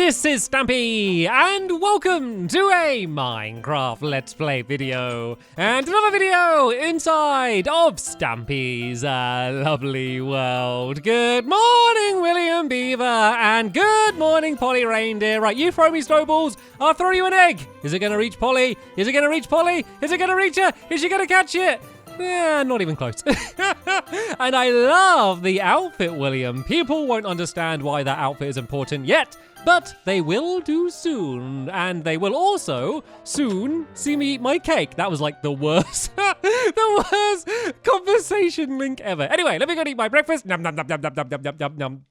this is Stampy, and welcome to a Minecraft Let's Play video, and another video inside of Stampy's lovely world. Good morning, William Beaver, and good morning, Polly Reindeer. Right, you throw me snowballs, I'll throw you an egg. Is it gonna reach Polly? Is it gonna reach Polly? Is it gonna reach her? Is she gonna catch it? Yeah, not even close. And I love the outfit, William. People won't understand why that outfit is important yet, but they will do soon. And they will also soon see me eat my cake. That was like the worst, the worst conversation link ever. Anyway, let me go and eat my breakfast. Nom, nom, nom, nom, nom, nom, nom, nom, nom.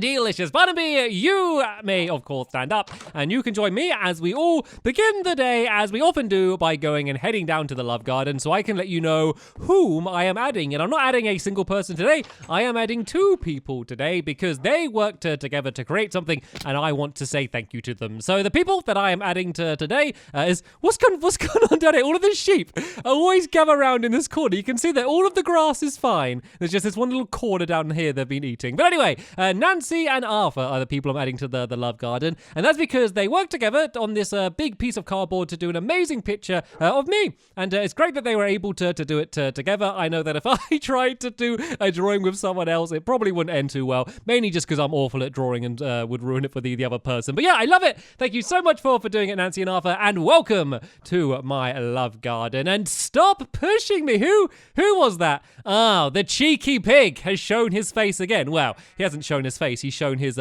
Delicious. Barnaby, you may of course stand up and you can join me as we all begin the day as we often do by going and heading down to the love garden so I can let you know whom I am adding. And I'm not adding a single person today, I am adding two people today because they worked together to create something and I want to say thank you to them. So the people that I am adding to today is, what's going on down here? All of the sheep always gather around in this corner. You can see that all of the grass is fine. There's just this one little corner down here they've been eating. But anyway, Nancy and Arthur are the people I'm adding to the love garden, and that's because they worked together on this big piece of cardboard to do an amazing picture of me, and it's great that they were able to do it together. I know that if I tried to do a drawing with someone else, it probably wouldn't end too well, mainly just because I'm awful at drawing and would ruin it for the other person. But yeah, I love it. Thank you so much for doing it, Nancy and Arthur, and welcome to my love garden. And stop pushing me. Who was that? Oh, the cheeky pig has shown his face again. Well, he hasn't shown his face. He's shown his,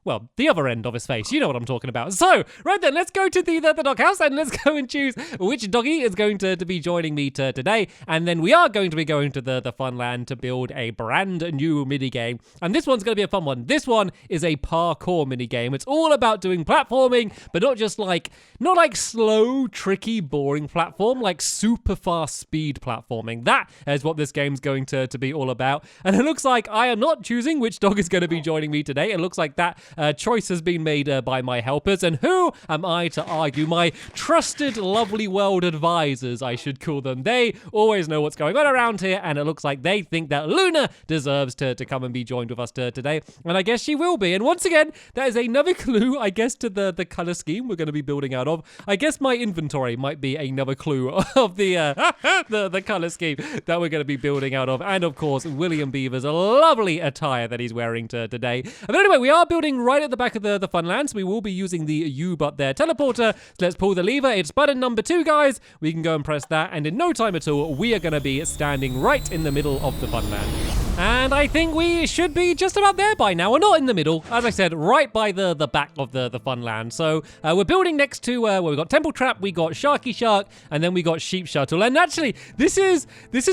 well, the other end of his face. You know what I'm talking about. So, right then, let's go to the doghouse and let's go and choose which doggy is going to be joining me today. And then we are going to be going to the Funland to build a brand new minigame. And this one's going to be a fun one. This one is a parkour minigame. It's all about doing platforming, but not just like, not like slow, tricky, boring platform, like super fast speed platforming. That is what this game's going to be all about. And it looks like I am not choosing which dog is going to be joining me today. It looks like that choice has been made by my helpers, and who am I to argue? My trusted lovely world advisors, I should call them. They always know what's going on around here, and it looks like they think that Luna deserves to come and be joined with us today, and I guess she will be. And once again, that is another clue, I guess, to the color scheme we're going to be building out of. I guess my inventory might be another clue of the color scheme that we're going to be building out of, and of course William Beaver's lovely attire that he's wearing today. But anyway, we are building right at the back of the Funland, so we will be using the U-But-There teleporter. So let's pull the lever. It's button number 2, guys. We can go and press that, and in no time at all, we are going to be standing right in the middle of the Funland. And I think we should be just about there by now. We're not in the middle, as I said, right by the back of the Funland. So we're building next to where we got Temple Trap, we got Sharky Shark, and then we got Sheep Shuttle. And actually, this is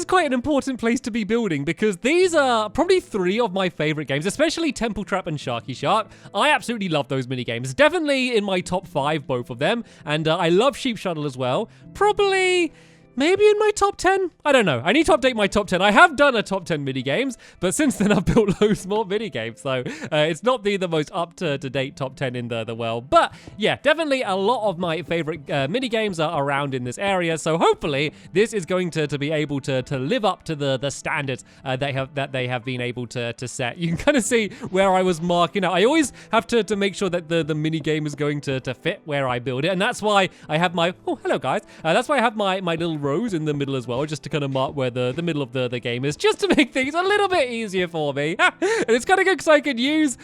quite an important place to be building because these are probably 3 of my favorite games, especially Temple Trap and Sharky Shark. I absolutely love those mini games. Definitely in my top 5, both of them. And I love Sheep Shuttle as well. Probably, maybe in my top 10? I don't know. I need to update my top 10. I have done a top 10 mini games, but since then I've built loads more mini games. So it's not the most up-to-date top 10 in the world. But yeah, definitely a lot of my favorite mini games are around in this area. So hopefully this is going to be able to live up to the standards that they have been able to set. You can kind of see where I was marking out. I always have to make sure that the mini game is going to fit where I build it. And that's why I have my, oh, hello guys. That's why I have my little rows in the middle as well, just to kind of mark where the middle of the game is, just to make things a little bit easier for me. And it's kind of good because I could use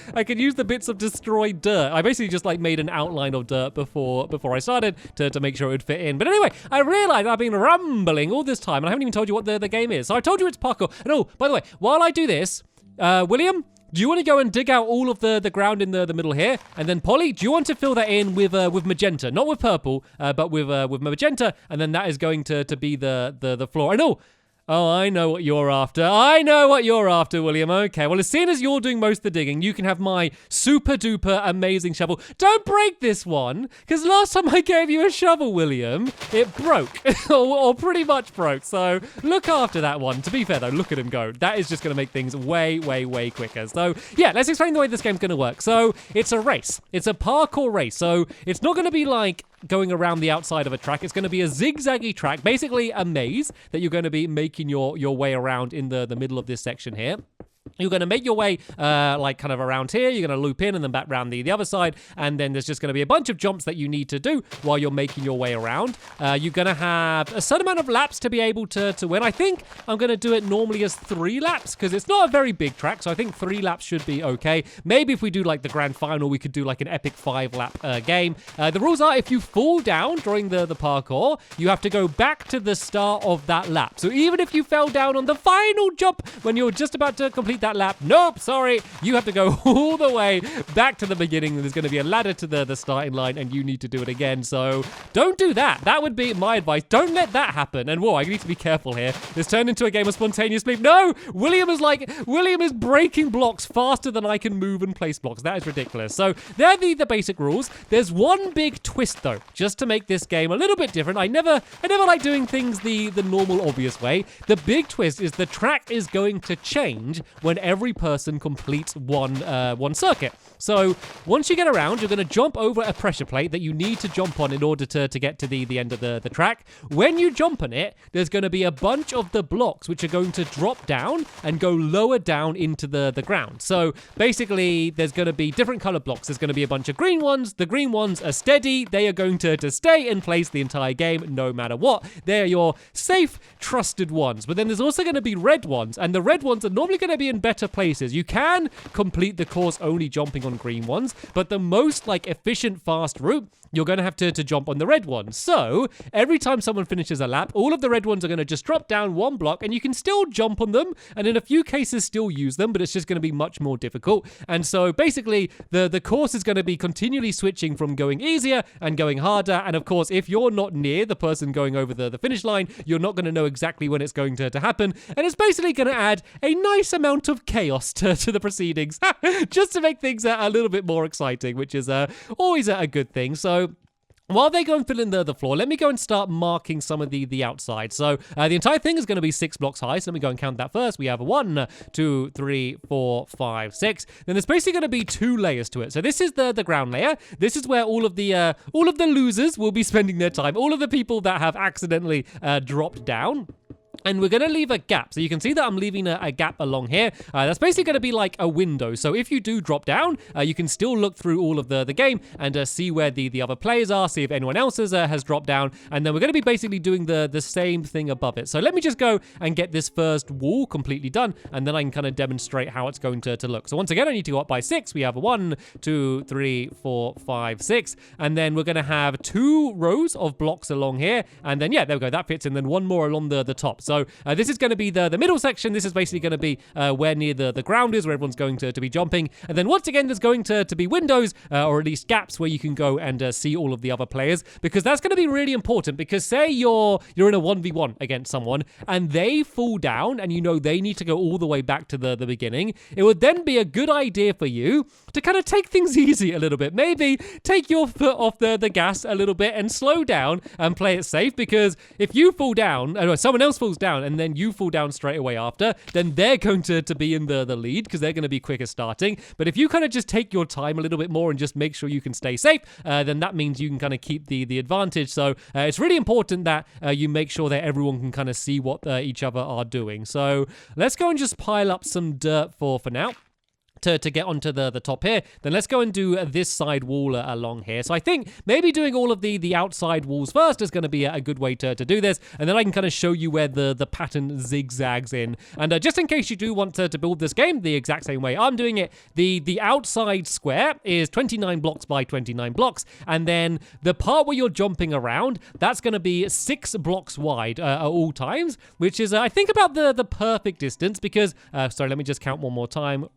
the bits of destroyed dirt. I basically just like made an outline of dirt before I started to make sure it would fit in. But anyway, I realized I've been rambling all this time and I haven't even told you what the game is. So I told you it's parkour. And oh, by the way, while I do this, William, do you want to go and dig out all of the ground in the middle here? And then Polly, do you want to fill that in with magenta? Not with purple, but with magenta. And then that is going to be the floor. I know. Oh, I know what you're after. I know what you're after, William. Okay, well, as soon as you're doing most of the digging, you can have my super duper amazing shovel. Don't break this one, because last time I gave you a shovel, William, it broke, or pretty much broke. So look after that one. To be fair, though, look at him go. That is just going to make things way, way, way quicker. So yeah, let's explain the way this game's going to work. So it's a race. It's a parkour race. So it's not going to be like going around the outside of a track. It's going to be a zigzaggy track, basically a maze that you're going to be making your way around in the middle of this section here. You're going to make your way like kind of around here. You're going to loop in and then back around the other side. And then there's just going to be a bunch of jumps that you need to do while you're making your way around. You're going to have a certain amount of laps to be able to win. I think I'm going to do it normally as 3 laps because it's not a very big track. So I think 3 laps should be okay. Maybe if we do like the grand final, we could do like an epic 5-lap game. The rules are if you fall down during the parkour, you have to go back to the start of that lap. So even if you fell down on the final jump when you're just about to complete that lap, nope, sorry, you have to go all the way back to the beginning. There's going to be a ladder to the starting line and you need to do it again. So don't do that. That would be my advice. Don't let that happen. And whoa, I need to be careful here. This turned into a game of spontaneous leap. No, William is breaking blocks faster than I can move and place blocks. That is ridiculous. So they're the basic rules. There's one big twist though, just to make this game a little bit different. I never like doing things the normal obvious way. The big twist is the track is going to change when every person completes one circuit. So once you get around, you're going to jump over a pressure plate that you need to jump on in order to get to the end of the track. When you jump on it, there's going to be a bunch of the blocks which are going to drop down and go lower down into the ground. So basically, there's going to be different color blocks. There's going to be a bunch of green ones. The green ones are steady. They are going to stay in place the entire game, no matter what. They are your safe, trusted ones. But then there's also going to be red ones, and the red ones are normally going to be in better places. You can complete the course only jumping on green ones, but the most like efficient, fast route, you're going to have to jump on the red ones. So every time someone finishes a lap, all of the red ones are going to just drop down one block, and you can still jump on them, and in a few cases still use them, but it's just going to be much more difficult. And so basically, the course is going to be continually switching from going easier and going harder. And of course, if you're not near the person going over the finish line, you're not going to know exactly when it's going to happen. And it's basically going to add a nice amount of chaos to the proceedings, just to make things a little bit more exciting, which is always a good thing. So while they go and fill in the floor, let me go and start marking some of the outside. So the entire thing is going to be 6 blocks high. So let me go and count that first. We have 1, 2, 3, 4, 5, 6. Then there's basically going to be 2 layers to it. So this is the ground layer. This is where all of the losers will be spending their time. All of the people that have accidentally dropped down. And we're going to leave a gap. So you can see that I'm leaving a gap along here. That's basically going to be like a window. So if you do drop down, you can still look through all of the game and see where the other players are, see if anyone else has dropped down. And then we're going to be basically doing the same thing above it. So let me just go and get this first wall completely done. And then I can kind of demonstrate how it's going to look. So once again, I need to go up by 6. We have 1, 2, 3, 4, 5, 6. And then we're going to have 2 rows of blocks along here. And then, yeah, there we go. That fits in. Then 1 more along the top. So this is going to be the middle section. This is basically going to be where near the ground is, where everyone's going to be jumping. And then once again, there's going to be windows, or at least gaps, where you can go and see all of the other players, because that's going to be really important. Because say you're in a 1v1 against someone and they fall down and you know they need to go all the way back to the beginning, it would then be a good idea for you to kind of take things easy a little bit. Maybe take your foot off the gas a little bit and slow down and play it safe, because if you fall down, or someone else falls down and then you fall down straight away after, then they're going to be in the lead because they're going to be quicker starting. But if you kind of just take your time a little bit more and just make sure you can stay safe, then that means you can kind of keep the advantage. So it's really important that you make sure that everyone can kind of see what each other are doing. So let's go and just pile up some dirt for now. To get onto the top here. Then let's go and do this side wall along here. So I think maybe doing all of the outside walls first is going to be a good way to do this. And then I can kind of show you where the pattern zigzags in. And just in case you do want to build this game the exact same way I'm doing it, the outside square is 29 blocks by 29 blocks. And then the part where you're jumping around, that's going to be 6 blocks wide at all times, which is, I think, about the perfect distance because, sorry, let me just count one more time.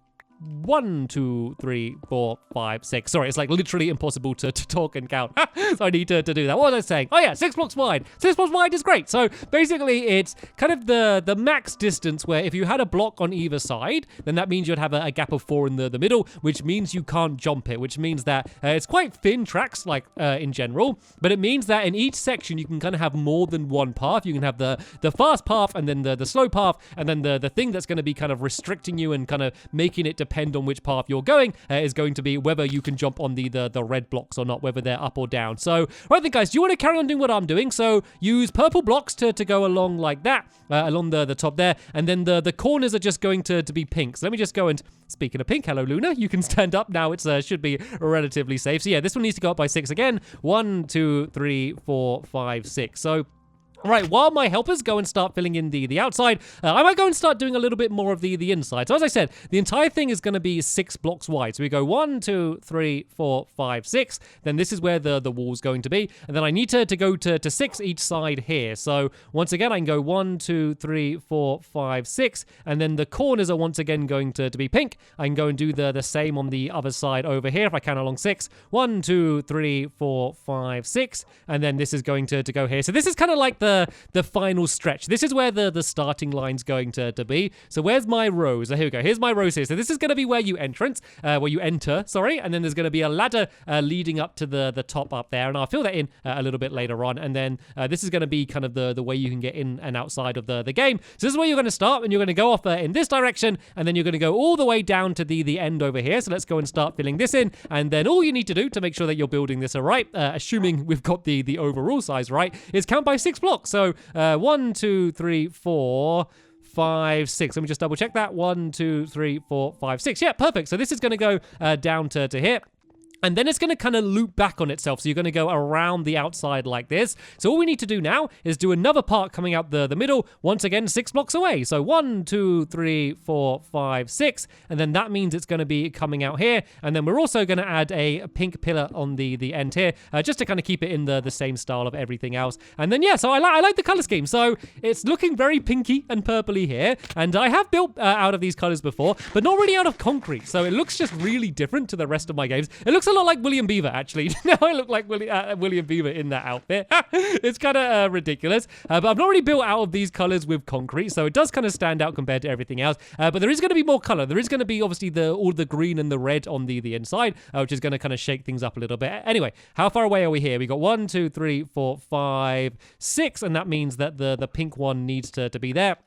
1, 2, 3, 4, 5, 6. Sorry, it's like literally impossible to talk and count. So I need to do that. What was I saying? Oh yeah, 6 blocks wide. 6 blocks wide is great. So basically it's kind of the max distance where if you had a block on either side, then that means you'd have a gap of 4 in the middle, which means you can't jump it, which means that it's quite thin tracks like in general, but it means that in each section you can kind of have more than one path. You can have the fast path and then the slow path and then the thing that's going to be kind of restricting you and kind of making it depend depend on which path you're going, is going to be whether you can jump on the red blocks or not, whether they're up or down. So, right then, guys, do you want to carry on doing what I'm doing? So, use purple blocks to go along like that, along the top there, and then the corners are just going to be pink. So let me just go and, speaking of pink, hello Luna, you can stand up now. It's should be relatively safe. So yeah, this one needs to go up by 6 again. 1, 2, 3, 4, 5, 6. So right, while my helpers go and start filling in the outside, I might go and start doing a little bit more of the inside. So as I said, the entire thing is going to be 6 blocks wide. So we go 1, 2, 3, 4, 5, 6. Then this is where the wall's going to be. And then I need to go to 6 each side here. So once again, I can go 1, 2, 3, 4, 5, 6. And then the corners are once again going to be pink. I can go and do the same on the other side over here if I can along 6. 1, 2, 3, 4, 5, 6. And then this is going to go here. So this is kind of like the final stretch. This is where the starting line's going to be. So where's my rows? Here we go. Here's my rows here. So this is going to be where you enter, sorry. And then there's going to be a ladder leading up to the top up there. And I'll fill that in a little bit later on. And then this is going to be kind of the way you can get in and outside of the game. So this is where you're going to start, and you're going to go off in this direction, and then you're going to go all the way down to the end over here. So let's go and start filling this in. And then all you need to do to make sure that you're building this all right, assuming we've got the overall size right, is count by 6 blocks. So 1, 2, 3, 4, 5, 6. Let me just double check that. 1, 2, 3, 4, 5, 6. Yeah, perfect. So this is going to go down to here. And then it's going to kind of loop back on itself. So you're going to go around the outside like this. So all we need to do now is do another part coming out the middle, once again, 6 blocks away. So 1, 2, 3, 4, 5, 6. And then that means it's going to be coming out here. And then we're also going to add a pink pillar on the end here, just to kind of keep it in the same style of everything else. And then, yeah, so I like the color scheme. So it's looking very pinky and purpley here. And I have built out of these colors before, but not really out of concrete. So it looks just really different to the rest of my games. It looks a lot like William Beaver, actually. Now I look like William Beaver in that outfit. It's kind of ridiculous. But I've not really built out of these colors with concrete, so it does kind of stand out compared to everything else. But there is going to be more color. There is going to be, obviously, all the green and the red on the inside, which is going to kind of shake things up a little bit. Anyway, how far away are we here? We got 1, 2, 3, 4, 5, 6, and that means that the pink one needs to be there.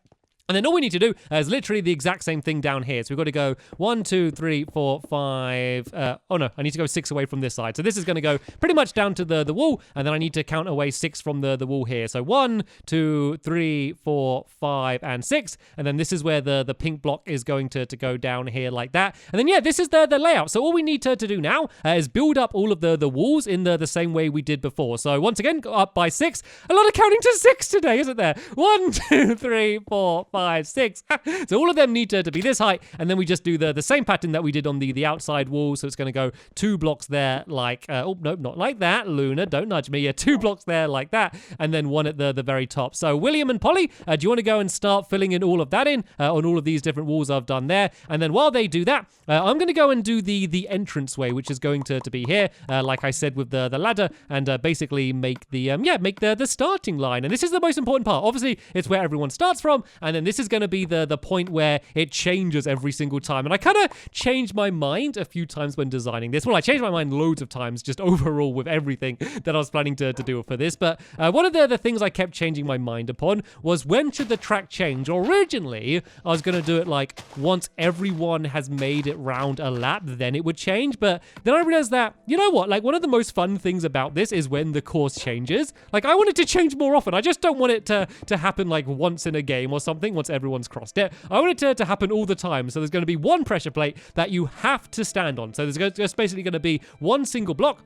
And then all we need to do is literally the exact same thing down here. So we've got to go 1, 2, 3, 4, 5. Oh no, I need to go 6 away from this side. So this is going to go pretty much down to the wall. And then I need to count away 6 from the wall here. So 1, 2, 3, 4, 5, and 6. And then this is where the pink block is going to go down here like that. And then, yeah, this is the layout. So all we need to do now is build up all of the walls in the same way we did before. So once again, go up by 6. A lot of counting to 6 today, isn't there? 1, 2, 3, 4, 5, 6. So all of them need to be this height, and then we just do the same pattern that we did on the outside wall. So it's going to go 2 blocks there like, oh, no, not like that, Luna, don't nudge me. Yeah, 2 blocks there like that, and then 1 at the very top. So William and Polly, do you want to go and start filling in all of that in on all of these different walls I've done there? And then while they do that, I'm going to go and do the entranceway, which is going to be here, like I said, with the ladder, and basically make the starting line. And this is the most important part. Obviously, it's where everyone starts from, and then this is going to be the point where it changes every single time. And I kind of changed my mind a few times when designing this. Well, I changed my mind loads of times just overall with everything that I was planning to do for this. But one of the things I kept changing my mind upon was when should the track change? Originally, I was going to do it like once everyone has made it round a lap, then it would change. But then I realized that, you know what? Like, one of the most fun things about this is when the course changes. Like, I want it to change more often. I just don't want it to happen like once in a game or something, once everyone's crossed it. I want it to happen all the time. So there's going to be one pressure plate that you have to stand on. So there's just basically going to be one single block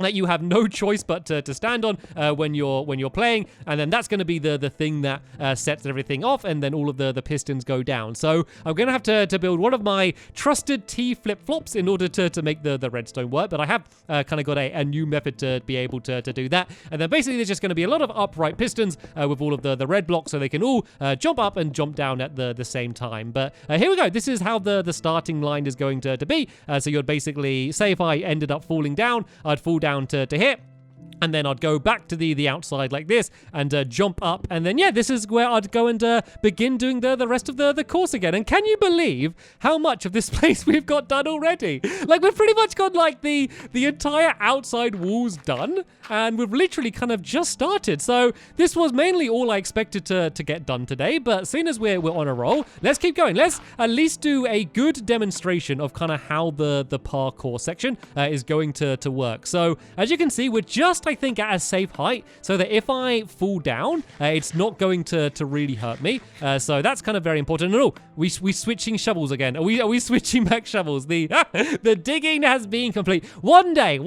that you have no choice but to stand on when you're playing, and then that's going to be the thing that sets everything off, and then all of the pistons go down. So I'm going to have to build one of my trusted T flip-flops in order to make the redstone work, but I have kind of got a new method to be able to do that. And then basically there's just going to be a lot of upright pistons with all of the red blocks, so they can all jump up and jump down at the same time. But here we go. This is how the starting line is going to be. So you'd basically, say if I ended up falling down, I'd fall down to here. And then I'd go back to the outside like this and jump up. And then, yeah, this is where I'd go and begin doing the rest of the course again. And can you believe how much of this place we've got done already? Like, we've pretty much got, like, the entire outside walls done. And we've literally kind of just started. So this was mainly all I expected to get done today. But seeing as we're on a roll, let's keep going. Let's at least do a good demonstration of kind of how the parkour section is going to work. So as you can see, we're just, I think, at a safe height so that if I fall down, it's not going to really hurt me. So that's kind of very important. And oh, we switching shovels again. Are we switching back shovels? The digging has been complete. One day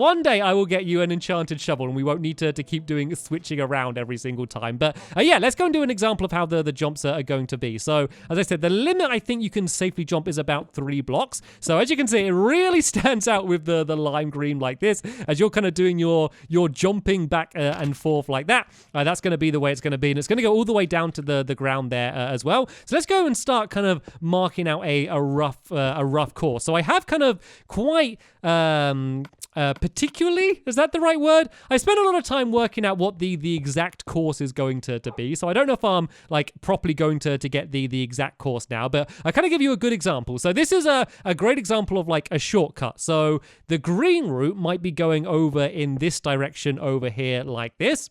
I will get you an enchanted shovel and we won't need to keep doing switching around every single time. But yeah, let's go and do an example of how the jumps are going to be. So as I said, the limit I think you can safely jump is about 3 blocks. So as you can see, it really stands out with the lime green like this as you're kind of doing your jumping back and forth like that. That's going to be the way it's going to be, and it's going to go all the way down to the ground there as well. So let's go and start kind of marking out a rough course. So I have kind of quite particularly, is that the right word? I spent a lot of time working out what the exact course is going to be. So I don't know if I'm like properly going to get the exact course now, but I kind of give you a good example. So this is a great example of like a shortcut. So the green route might be going over in this direction over here like this.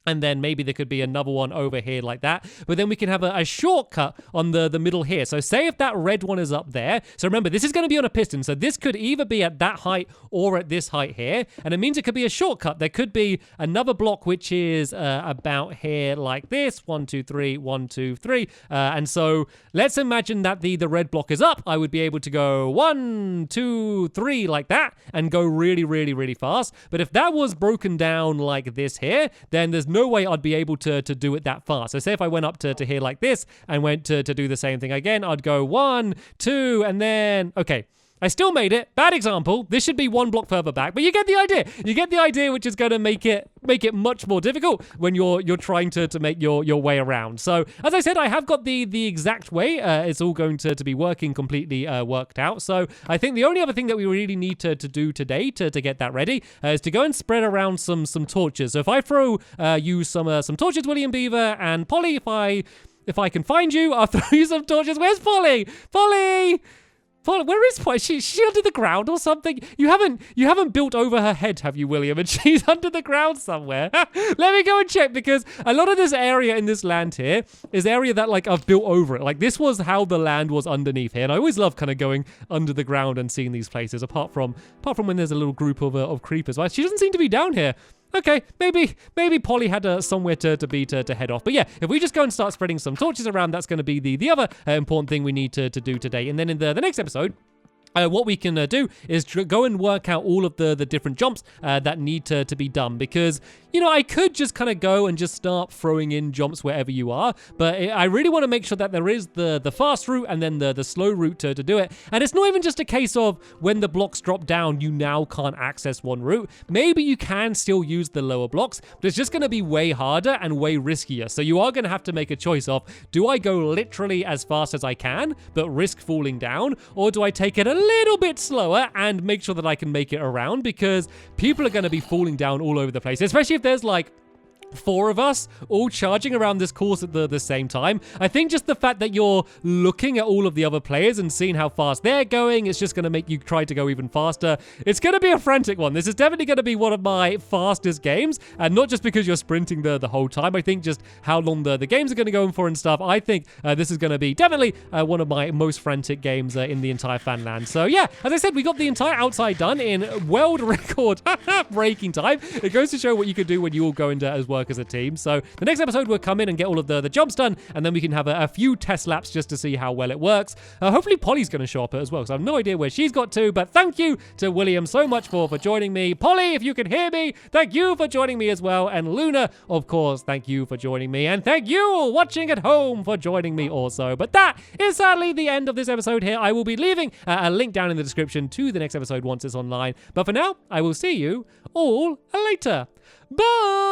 And then maybe there could be another one over here like that. But then we can have a shortcut on the middle here. So say if that red one is up there. So remember, this is going to be on a piston. So this could either be at that height or at this height here. And it means it could be a shortcut. There could be another block which is about here like this. 1, 2, 3, 1, 2, 3. And so let's imagine that the red block is up. I would be able to go 1, 2, 3 like that and go really, really, really fast. But if that was broken down like this here, then there's no way I'd be able to do it that fast. So say if I went up to here like this and went to do the same thing again, I'd go 1, 2, and then, okay. I still made it. Bad example. This should be 1 block further back, but you get the idea. You get the idea, which is going to make it much more difficult when you're trying to make your way around. So as I said, I have got the exact way. It's all going to be working completely worked out. So I think the only other thing that we really need to do today to get that ready is to go and spread around some torches. So if I throw you some torches, William Beaver and Polly, if I can find you, I'll throw you some torches. Where's Polly? Polly! Where is Polly? She under the ground or something? You haven't built over her head, have you, William? And she's under the ground somewhere. Let me go and check, because a lot of this area in this land here is area that like I've built over it. Like this was how the land was underneath here, and I always love kind of going under the ground and seeing these places. Apart from when there's a little group of creepers. Well, she doesn't seem to be down here. Okay, maybe Polly had somewhere to head off. But yeah, if we just go and start spreading some torches around, that's going to be the other important thing we need to do today. And then in the next episode, what we can do is go and work out all of the different jumps that need to be done, because you know, I could just kind of go and just start throwing in jumps wherever you are, but I really want to make sure that there is the fast route and then the slow route to do it. And it's not even just a case of when the blocks drop down, you now can't access one route. Maybe you can still use the lower blocks, but it's just going to be way harder and way riskier. So you are going to have to make a choice of, do I go literally as fast as I can, but risk falling down, or do I take it a little bit slower and make sure that I can make it around, because people are going to be falling down all over the place, especially if there's like 4 of us all charging around this course at the same time. I think just the fact that you're looking at all of the other players and seeing how fast they're going, it's just going to make you try to go even faster. It's going to be a frantic one. This is definitely going to be one of my fastest games, and not just because you're sprinting the whole time. I think just how long the games are going to go for and stuff. I think this is going to be definitely one of my most frantic games in the entire Funland. So yeah, as I said, we got the entire outside done in world record breaking time. It goes to show what you can do when you all go into as work as a team. So the next episode we'll come in and get all of the jumps done, and then we can have a few test laps just to see how well it works. Hopefully Polly's going to show up as well, because I have no idea where she's got to. But thank you to William so much for joining me. Polly, if you can hear me, thank you for joining me as well. And Luna, of course, thank you for joining me. And thank you watching at home for joining me also. But that is sadly the end of this episode here. I will be leaving a link down in the description to the next episode once it's online. But for now, I will see you all later. Bye!